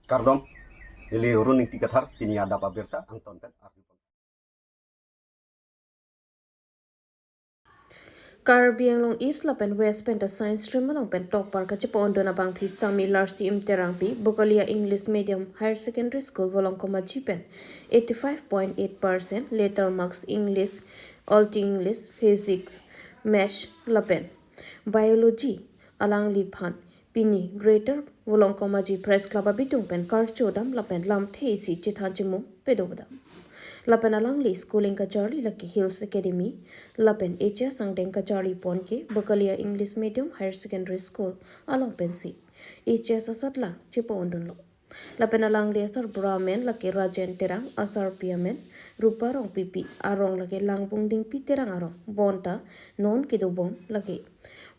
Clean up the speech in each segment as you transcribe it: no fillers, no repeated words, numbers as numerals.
Kardom, ili runing tikathar ini ada pabirta angton pen Karbi Anglong East Lapen West Pen the Science Stream along Pen Top Park Chipon Dona Bang Pi Sami Larsi Terangpi Bokalia English Medium Higher Secondary School Volong Koma Jipen 85.8% later marks English Alt English Physics Mesh Lapen Biology Alang Liphan Pini Greater Volong Koma Ji Press Club Abitung Pen Karchodam Lapen Lam Theisi Chitha Jimu Pedobada Lapen alangli schooling ka Charlie Lucky Hills Academy, Lapen HS Sangdeng ka Charlie Ponke, Bakalia English Medium Higher Secondary School, along pensi. HS asatla, Chipo Undunlo. Lapen alangli asar Brahman Lucky Rajan Terang, asar Piamen, Ruparong Pipi, Arong Lucky Langbung Ding Pi Terang Arong, Bonta, Non Kidobom Lucky.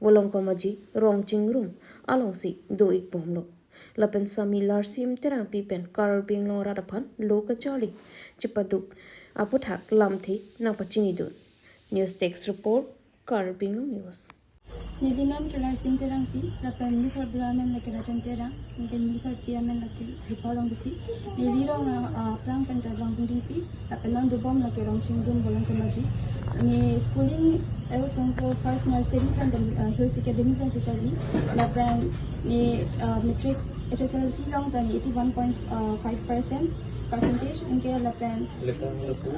Wolong Komaji, Rong Chingrum, along si, Do Ik Bomlo. Lapen Sami Larsim Terang Pipen, Karbi Anglong Radapan, Loka Charlie. Cipaduk aput hak lamthi nang pacini dun. News Text Report, Karbi Anglong News. Nidiman kelar sinterang pi, lapan misal bulaman laki rajan terang, mungkin misal piaman laki ripalong bisi. Nilirong perang pentadang bunding pi, lapan lang dubom laki rong cingdum bolong kemaji. Ni schooling songko first nursery kan dan Hills Academy kan secari, lapan ni matric HSLC long dan 81.5% percentage इनके लपेन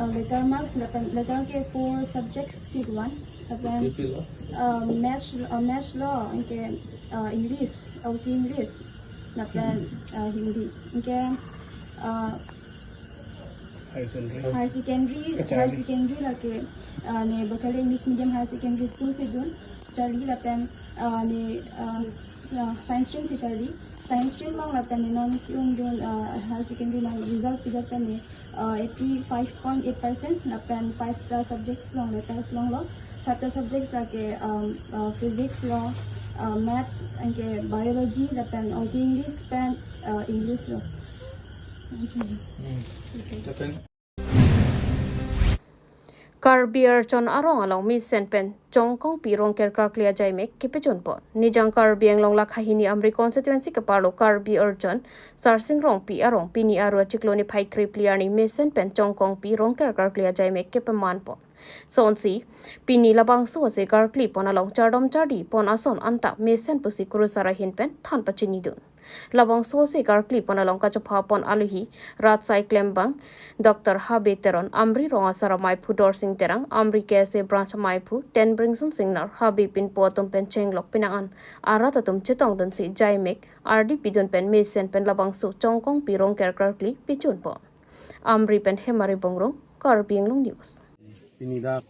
letter marks लपेन letter के 4 subjects के 1 लपेन math law इनके English OT English लपेन हिंदी इनके higher secondary लके ने Bulkley English medium higher secondary school से दून चार्ली लपेन ने science stream से Charlie Science stream mang lapan ni non yung higher secondary lang result pidat kami 85.8% lapan 5 subjects long letters long lo 5 subjects lagi physics lo maths and biology lapan OT English pen English lo. Karbi Archon Arong along Miss Senpen, Chongkong Pirong Kerkar Clear Jaimek, Kipechon Pot. Nijang Karbi Anglong Lakhahini Amri constituency Kapalo Karbi Archon, Sarsing Rong Pi Arong, Pini Arua Chikloni Pai 3 Pliani Miss Senpen, Chongkong Pirong Kerkar Clear Jaimek, Kipaman Pot. Sonsi, Pini Labang Sose Kar Clip on along Chardom Chardi, Pon Ason Anta, Miss Sen Pusi Kurusara Hinpen, Tan Pachinidun. Labang Sose Kar Clip on along Kachapapon Aluhi, Rat Sai Klembang, Dr. Habeteron, Amri Ronga Sara Maipu Dorsing Terang, Amri Kese Branch Maipu, Ten Bringson Singnar, Habipin Potum Pen Chenglok Pinangan, Aratatum Chetong Dun Si Jaimek, RD Pidun Pen Mesen Pen Labang Su Chongkong Pirong Kerkarkli, Pichun Pon. Amri Pen Hemari Bongrong, Karbi Anglong News. Pinidak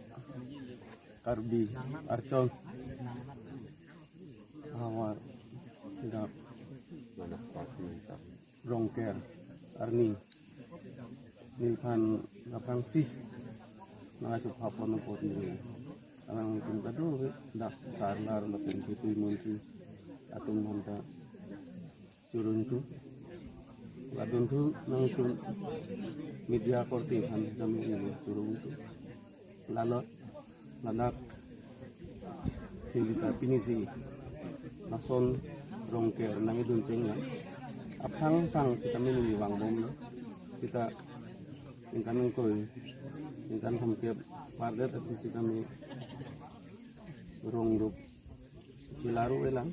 Karbi Archon Awar Tidak Rongker Arni Nilkan Lapang Sih Nangasup hapon ng pot nila Ang tintado Dak sarlar Lapang Situy Monti Atong handa Surun tu Ladon tu Nang sun Media korte Handa kami ini Surun tu Lalot Lanak Hilita Pinisi Nason Rongker Nang idun cengnya Apang kita miniliwang bom kita ingkan ngkoy ingkan sampai pada tapi kita mi rongdup cilaru elang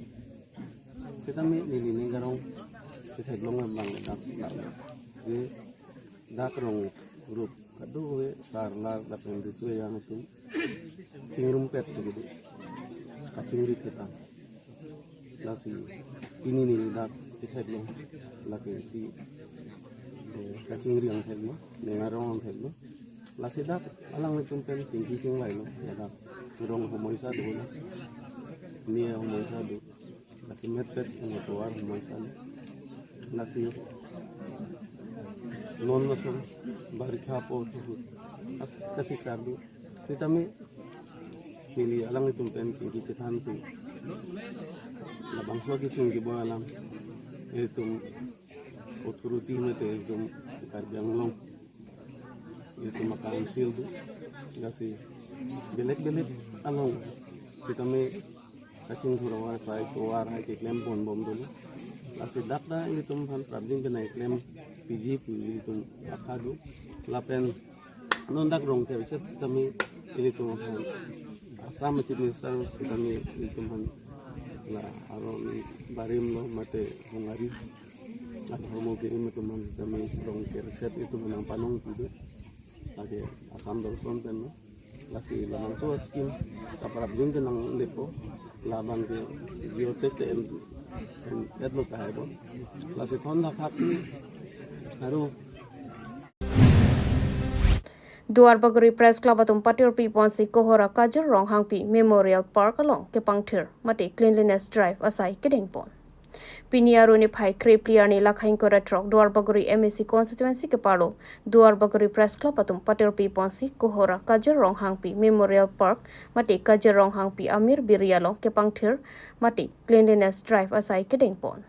kita mi nilini garong kita belum ngebang dak di dak rong grup kedua sarlar dapat disuai yang itu cingrumpet begitu kacingri kita lagi ini nih dak kita belum lagi si kacingri yang hello nengarong yang hello lagi dak alang lecumpen tinggi cing lain ya dak turong humoisa dulu ini humoisa dulu lagi metet yang keluar humoisa lagi non masuk bari kapo tuh kasih kardu kita mi pilih alang lecumpen tinggi cetan sih labang suagi sunggi alam itu otoriti itu Karbi Anglong itu makan sil tu kasi belek along kita me kacing surawar sai suar hai ke klem pon bom dulu lasi dakda ilitum han prabjing benai klem PG pu ilitum akadu lapen non dak rong ke biset kami ilitum han asam minister kami ilitum han la aron barim lo mate hungari ada homo kirim teman kami rong ke riset itu menang panong itu lagi asam dorson pen lasi lamang so skim kaprabjing kenang lepo labang ke biotek en etlo kahebo lasi thonda khapsi haru Duarbaguri Press Club atum patir pi ponsi kohora kajer rong hangpi Memorial Park along ke pangthir mate Cleanliness Drive asai kedeng pon. Piniaru ni phai krepliar ni lakhain kora trok Duarbaguri MSC constituency ke palo Duarbaguri Press Club atum patir pi ponsi kohora kajer rong hangpi Memorial Park mate kajer rong hangpi Amir Birialo ke pangthir mate Cleanliness Drive asai kedeng pon.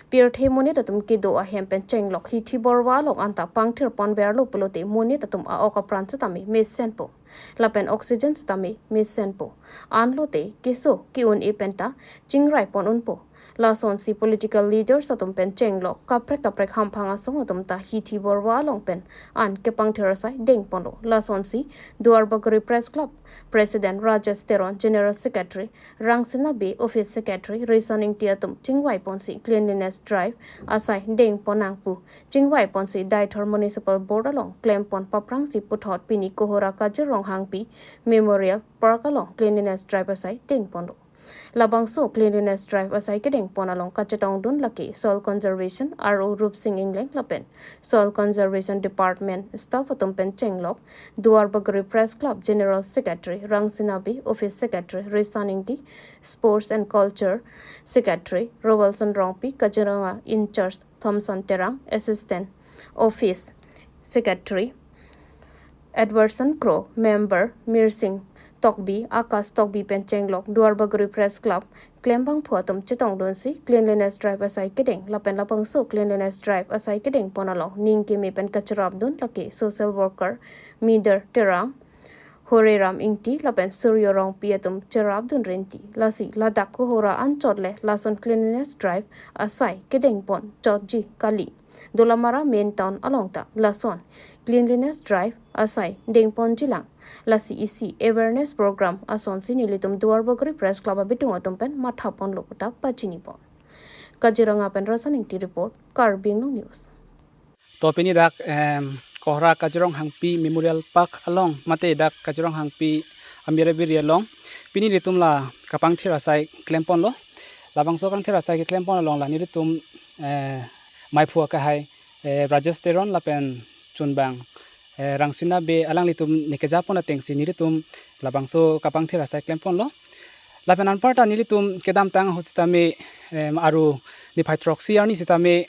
Pier the money tatum kido a hempen cheng lok hi thiborwa lok anta pangthir pon berlo pelote money tatum a oka pran chatami mes senpo lapen oxygen chatami mes senpo anlote keso ki un e penta chingrai pon unpo la son si political leaders tatum pen cheng lok kaprek hamphanga song tatum ta hi thiborwa long pen an ke pangthir sai deng ponlo la son si Duarbaguri Press Club President Rajesh Teron General Secretary Rangsina Bay Office Secretary reasoning tiatum chingwai ponsi Cleanliness Drive asai deng ponangpu chingwai ponsi Daithor Municipal Board along claim pon paprang si puthot pini kohora kajerong hangpi Memorial Park along Cleanliness Drive asai deng pondo labangso Cleanliness Drive asai kedeng pon along kachatong dun laki soil conservation RO Rup Singh England lapen soil conservation department staff atum pen chenglok Duarbaguri Press Club General Secretary Rangsinabi Office Secretary Reasoning di Sports and Culture Secretary Robalson Rongpi Kajaranga in charge Thompson Terang Assistant Office Secretary Edwardson Crow Member Mir Singh Tokbi Akas Tokbi pen chenglok Duarbaguri Press Club Klembang phuatum chetong donsi Cleanliness Drive asai kedeng lapen lapang so Cleanliness Drive asai kedeng ponalong ning ke me pen kacharab dun laki social worker Mider Terang Horeram ingti lapen suryo rong piatum cherab dun renti lasi ladak ko hora anchotle lason Cleanliness Drive asai kedeng pon chotji kali Dolamara main town alongta lason Cleanliness Drive asai dengpon jilang lasi isi awareness program ason sinilitum Duarbaguri Press Club abitung atumpen mathapon lokota pachini pon Kaziranga pen rasaning ti report Karbi Anglong News to pini dak kohra kajrong hangpi Memorial Park along mate dak kajrong hangpi Amir Birialo pini litum la kapang thira sai klempon lo labang so kang thira sai ke klempon along la ni litum mai phua ka hai Rajesh Teron lapen chunbang Rangsina Be alang litum nikejapon ateng si ni litum labang so kapang thira sai klempon lo lapen anparta ni litum kedam tang hostame aru ni phaitroxi arni sitame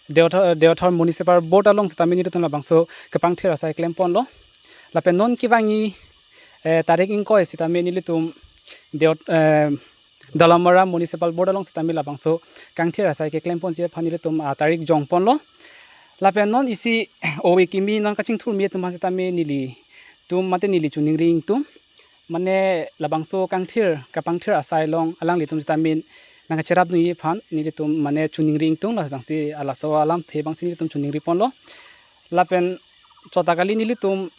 Deothor Municipal Board along sitame ni litum labang so kapang thira sai klempon lo lapen non kiwangi tarik ingko sitame ni litum Dalamara Municipal Board along sitame labang so kangthira sai ke klempon je phani litum tarik jongpon lo lapen non isi owe kimi non kaching thur mi tum sitame nili tum mate nili chuning ring tum mane labang so kangthir kapangthir asai long alang litum sitame nang cherap nui phan nili tum mane chuning ring tum la bangsi ala so alam the bangsi litum chuning ripon lo lapen chotakali nili tum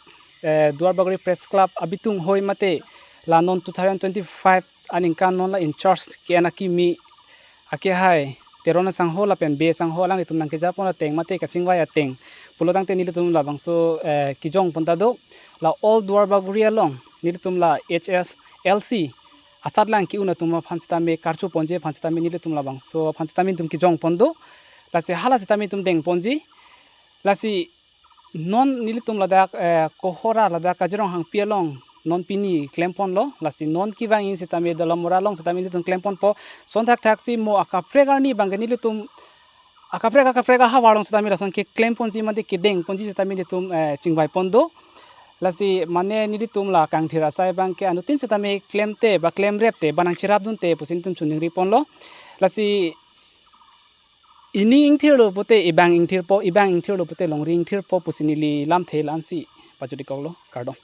Duarbaguri Press Club abitung hoi mate la non 2025 aning kan non la in charge kiana kimi ake hai terona sangho la pen be sangho lang itum nang ke japon teng mate kachingwa ya teng pulotang te nilitum la bangso kijong ponta do la all Duarbaguri along nilitum la HSLC asat lang ki una tuma phansta me karchu ponje phansta me nilitum la bangso phansta me tum kijong pondo la se hala se tami tum deng ponji la si non nilitum la da kohora la da kajrong hang pialong non pini klempon lo lasi non kiwang in sitame dalamora long sitame litum klempon po sonthak thaksi mo akapregarni bangani litum akaprega hawalong sitame rason ke klempon ji mate ke deng ponji sitame litum chingbai pondo lasi mane nilitum la kangthira sai bang ke anutin sitame klemte ba klem repte banang chirap dun te pusin tum chuning ri pon lo lasi ini ingthir lo pote ibang ingthir lo pote long ring thir po pusinili lam thel ansi pajudi koglo kardo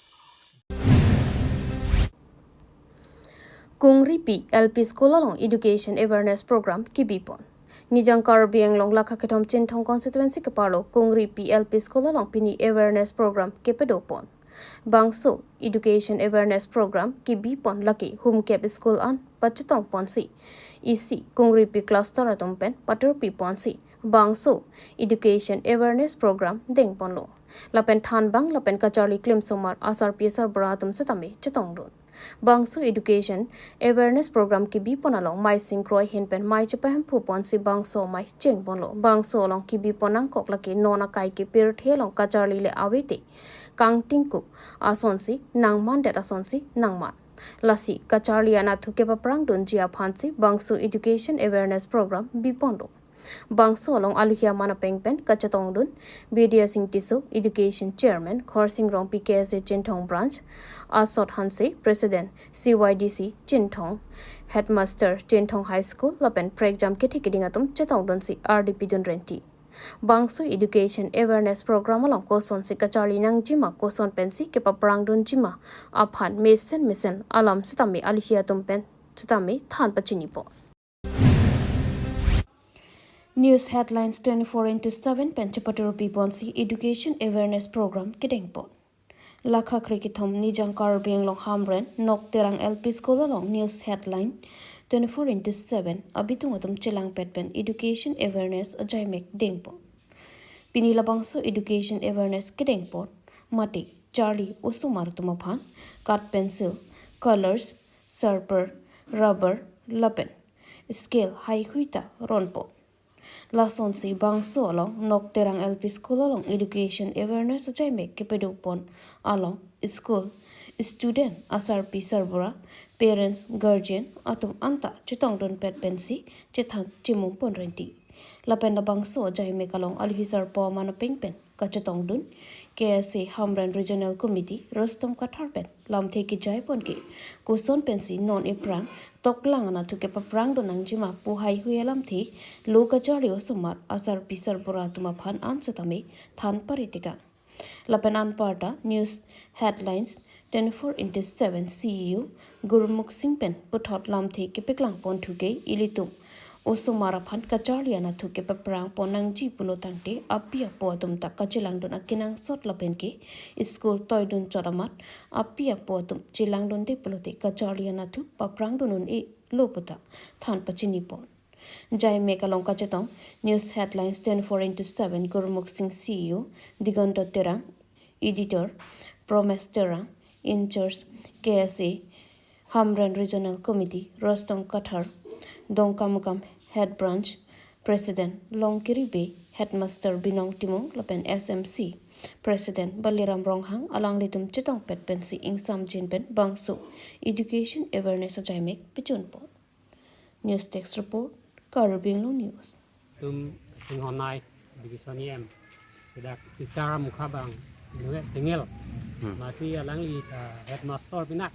Kungri P LP School along Education Awareness Program Kibipon Nijang Karbi Anglong Lakha Ketom Chintong constituency Kapalo Kungri PLP School along Pini awareness program Kepedopon. Bangso education awareness program Kibipon Lucky Home Cap School an Pachetong Ponsi. Isi Kungri P cluster atompen Paturpi Ponsi. Bangso education awareness program Deng Ponlo. Lapen Than Bang Lapen Kachari Klim Somar Asar Piesar Bratum Setame Chetong Don. Bangso education awareness program Kibipon along Mai Sinkroy Hinpen Mai Chapaham Puponsi Bangso Mai Cheng Ponlo. Bangso along Kibiponang Kok Laki Nona Kai Kipir Helong Kachari Le Awete. Kang Tingku Asonsi Nangman Det Asonsi Nangman. Lasi Kachari Anatu Kepaprang Dun Jia Phansi Bangso education awareness program Bipondo. Bangso along Aluhia Mana Pengpen Kachatong Dun Bedia Singh Tiso education chairman Khorsing Rong PKSA Chintong branch Asot Hanse president CYDC Chintong headmaster Chintong High School Lapen Pregjam Kitikidingatum Chetong Dun si RDP Dun Renti. Bangso education awareness program along Koson si Kachari Nang Jima Koson Pensi Kepaprang Dun Jima Aphan Mesen Alam Sitami Aluhia Tumpen Sitami Than Pachinipo. News headlines 24/7 Penchapaturo Piponsi Education Awareness Program Kidengpon. Lakha Krikithom Nijang Karbi Anglong Hamren Nok Terang LP School along News headline 24/7 Abitungatum Chelang Petpen Education Awareness Ajaimek Dengpon. Pinilabangso Education Awareness Kidengpon. Mati Charlie Usumar Tumaphan Cut Pencil Colors Sharper Rubber Lapen Scale High Huita Ronpo. Lason si Bangso along Nok Terang LP School along Education Awareness Ajaimek Kepedopon along School Student Asar P Sarbura Parents Guardian Atum Anta Chitong Don Pet Pensi Chithan Chimum Pon Renti Lapenda Bangso Ajaimek along Alhisar Po Mana Pengpen Kachatong Dun KSA Hamran Regional Committee Rostom Katharpen Lam Theki Jaipon Ke Kuson Pensi Non Iprang Toklang na tu kepaprang donang jima puhai huyalam thi loka jario sumar asar pisar boratuma phan ansatame than paritika. Lapenan parta news headlines 24/7 CEO Gurmukh Singh Pen puthot lam thi kepeklang pon thuke ilitum osumara phan kachalia na thu kepaprang ponang ji pulo tangte apia potum ta kachilang don akinang sot lapen ke school toydun choramat apia potum chilang don de pulote kachalia na thu paprang donun e loputa than pachini pon jai mekalong kachetong news headlines 24/7 Gurmukh Singh CEO Diganta Terang editor Promes Terang in charge KSA Hamran Regional Committee Rostom Kathar Dongkamukam Head Branch President Longkiri Bay Headmaster Binong Timong Lapen SMC President Baliram Ronghang Alang Litum Chitong Pet Pensi Ingsam Jinpen Bangso Education Awareness Ajaimek Pichunpo. News Text Report Karbi Anglong News. Tum honai divisioniem sedak bicara muka bang nuwe singel masih alang li headmaster pinak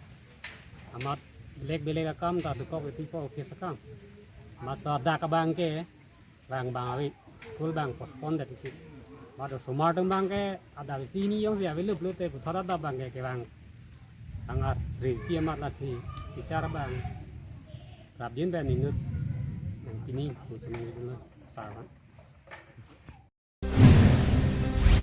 amat belek akam ta dukok people ke sakam masa dak bang ke bang awi school bang postpone dat itu mada sumar bang ke ada sini yang dia belu te puthara da bang ke bang sangat riki amat la si bicara bang rabin ben inut yang kini sesuatu itu sarang